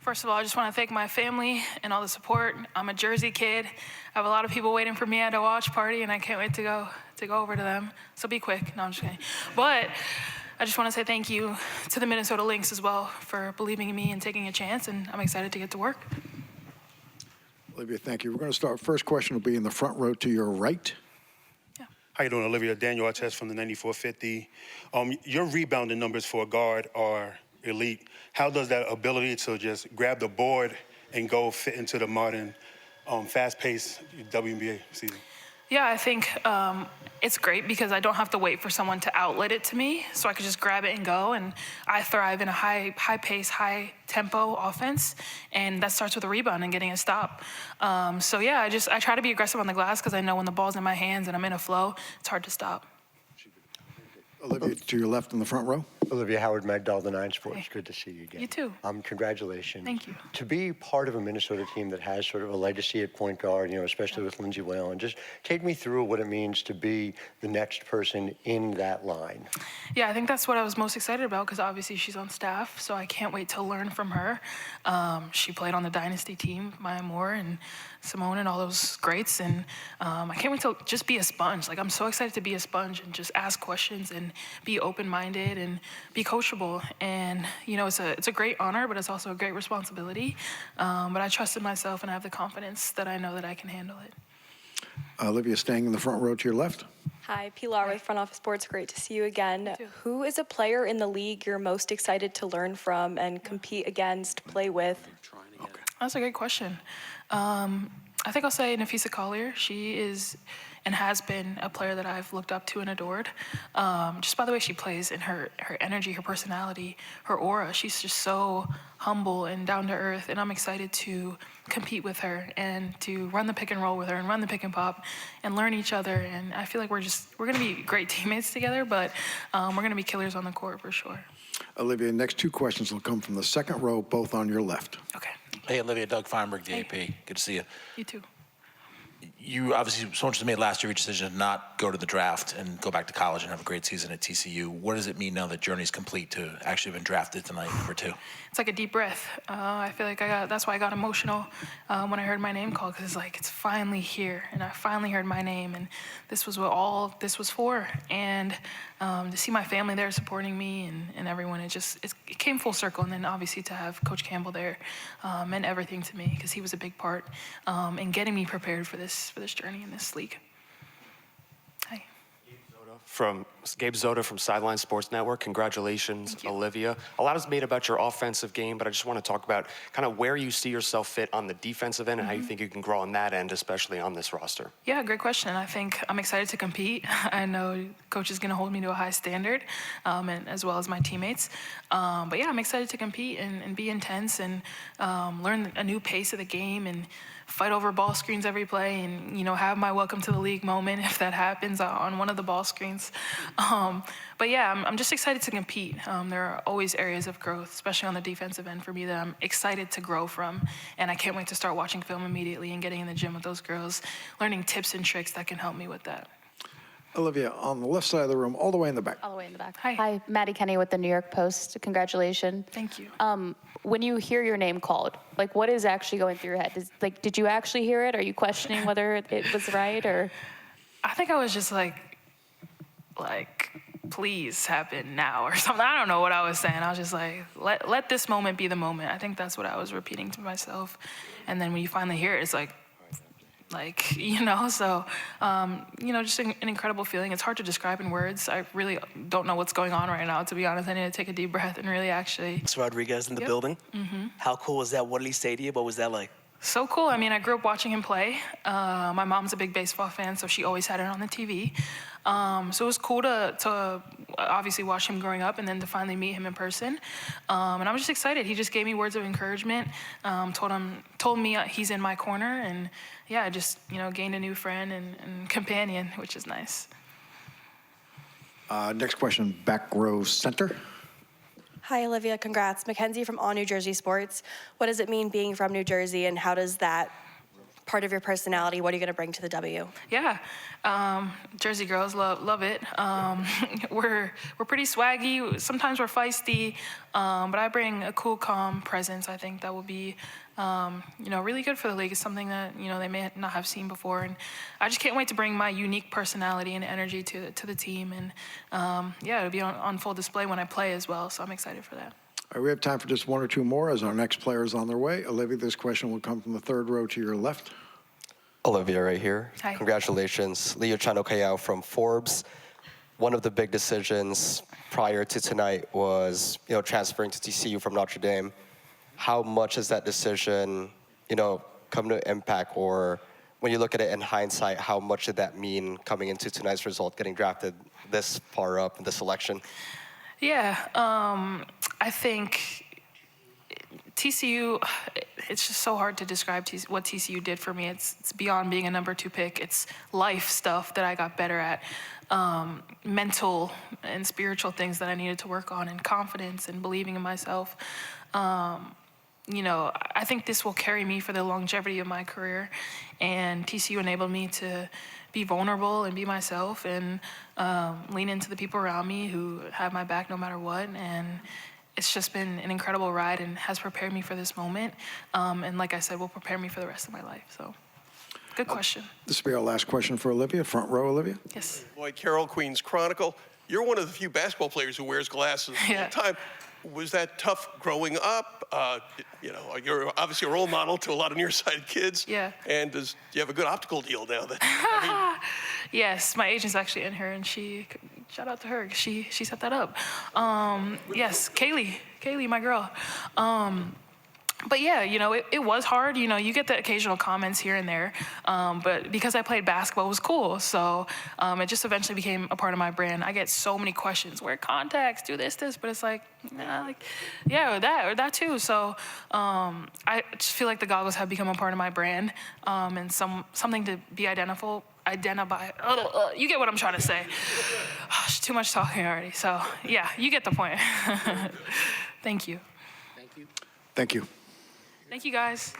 First of all, I just want to thank my family and all the support. I'm a Jersey kid. I have a lot of people waiting for me at a watch party, and I can't wait to go over to them. So be quick. No, I'm just kidding. But I just want to say thank you to the Minnesota Lynx as well for believing in me and taking a chance, and I'm excited to get to work. Olivia, thank you. We're going to start. First question will be in the front row to your right. How you doing, Olivia? Daniel Artest from the 9450. Your rebounding numbers for a guard are elite. How does that ability to just grab the board and go fit into the modern, fast-paced WNBA season? Yeah, I think it's great because I don't have to wait for someone to outlet it to me, so I could just grab it and go. And I thrive in a high pace, high tempo offense, and that starts with a rebound and getting a stop. So yeah, I try to be aggressive on the glass because I know when the ball's in my hands and I'm in a flow, it's hard to stop. Olivia, to your left in the front row. Olivia Howard, Magdal, the 9 Sports. Hey. Good to see you again. You too. Congratulations. Thank you. To be part of a Minnesota team that has sort of a legacy at point guard, especially with Lindsey Whalen, just take me through what it means to be the next person in that line. Yeah, I think that's what I was most excited about because obviously she's on staff, so I can't wait to learn from her. She played on the Dynasty team, Maya Moore and Simone and all those greats, and I can't wait to just be a sponge. Like, I'm so excited to be a sponge and just ask questions and be open-minded and be coachable. And it's a great honor, but it's also a great responsibility. But I trust in myself, and I have the confidence that I know that I can handle it. Olivia, staying in the front row to your left. Hi, Pilar with Front Office Sports. Great to see you again. Who is a player in the league you're most excited to learn from and compete against, play with? Okay. That's a great question. I think I'll say Nafisa Collier. She is and has been a player that I've looked up to and adored. Just by the way she plays and her energy, her personality, her aura. She's just so humble and down to earth, and I'm excited to compete with her and to run the pick and roll with her and run the pick and pop and learn each other. And I feel like we're going to be great teammates together, but we're going to be killers on the court for sure. Olivia, next 2 questions will come from the second row, both on your left. Okay. Hey, Olivia, Doug Feinberg, the AP. Good to see you. You too. You obviously, so much made last year your decision to not go to the draft and go back to college and have a great season at TCU. What does it mean now that journey's complete to actually have been drafted tonight for 2? It's like a deep breath. I feel like that's why I got emotional when I heard my name called, because it's finally here, and I finally heard my name, and this was what all this was for. And to see my family there supporting me and everyone, it came full circle. And then obviously to have Coach Campbell there meant everything to me because he was a big part in getting me prepared for this journey in this league. Hi. Gabe Zoda from Sideline Sports Network. Congratulations, Olivia. A lot is made about your offensive game, but I just want to talk about kind of where you see yourself fit on the defensive end and how you think you can grow on that end, especially on this roster. Yeah, great question. I think I'm excited to compete. I know Coach is going to hold me to a high standard, and as well as my teammates. But yeah, I'm excited to compete and be intense and learn a new pace of the game and fight over ball screens every play and, have my welcome to the league moment if that happens on one of the ball screens. But yeah, I'm just excited to compete. There are always areas of growth, especially on the defensive end for me, that I'm excited to grow from. And I can't wait to start watching film immediately and getting in the gym with those girls, learning tips and tricks that can help me with that. Olivia, on the left side of the room, all the way in the back. All the way in the back. Hi. Maddie Kenny with the New York Post. Congratulations. Thank you. When you hear your name called, what is actually going through your head? Did you actually hear it? Are you questioning whether it was right or? I think I was just like, please happen now or something. I don't know what I was saying. I was just like, let this moment be the moment. I think that's what I was repeating to myself. And then when you finally hear it, it's so, just an incredible feeling. It's hard to describe in words. I really don't know what's going on right now, to be honest. I need to take a deep breath and really actually. Rodriguez in the building. Mm-hmm. How cool was that? What did he say to you? What was that like? So cool. I mean, I grew up watching him play. My mom's a big baseball fan, so she always had it on the TV. So it was cool to obviously watch him growing up and then to finally meet him in person. And I was just excited. He just gave me words of encouragement, told me he's in my corner, and yeah, I just, gained a new friend and companion, which is nice. Next question, back row center. Hi, Olivia. Congrats. Mackenzie from All New Jersey Sports. What does it mean being from New Jersey, and how does that part of your personality. What are you going to bring to the W? Yeah, Jersey girls love it. We're pretty swaggy. Sometimes we're feisty, but I bring a cool, calm presence. I think that will be, really good for the league. It's something that they may not have seen before, and I just can't wait to bring my unique personality and energy to the team. And it'll be on full display when I play as well. So I'm excited for that. All right, we have time for just one or two more as our next player is on their way. Olivia, this question will come from the third row to your left. Olivia right here. Hi. Congratulations. Leo Chanokayao from Forbes. One of the big decisions prior to tonight was, transferring to TCU from Notre Dame. How much has that decision, come to impact, or when you look at it in hindsight, how much did that mean coming into tonight's result, getting drafted this far up in this election? Yeah, I think TCU, it's just so hard to describe what TCU did for me. It's beyond being a number 2 pick. It's life stuff that I got better at, mental and spiritual things that I needed to work on, and confidence and believing in myself. I think this will carry me for the longevity of my career, and TCU enabled me to be vulnerable and be myself and lean into the people around me who have my back no matter what. And it's just been an incredible ride and has prepared me for this moment. And like I said, will prepare me for the rest of my life. So good question. This will be our last question for Olivia. Front row, Olivia. Yes. Lloyd Carroll, Queens Chronicle. You're one of the few basketball players who wears glasses all the time. Was that tough growing up? You're obviously a role model to a lot of nearsighted kids. Yeah. And do you have a good optical deal now? Yes, my agent's actually in here, and shout out to her. She set that up. Yes, Kaylee, my girl. But yeah, it was hard. You get the occasional comments here and there. But because I played basketball, it was cool. So it just eventually became a part of my brand. I get so many questions. Wear contacts, do this. But it's like, or that too. So I just feel like the goggles have become a part of my brand, and something to be identify. You get what I'm trying to say. Too much talking already. So yeah, you get the point. Thank you. Thank you. Thank you, guys.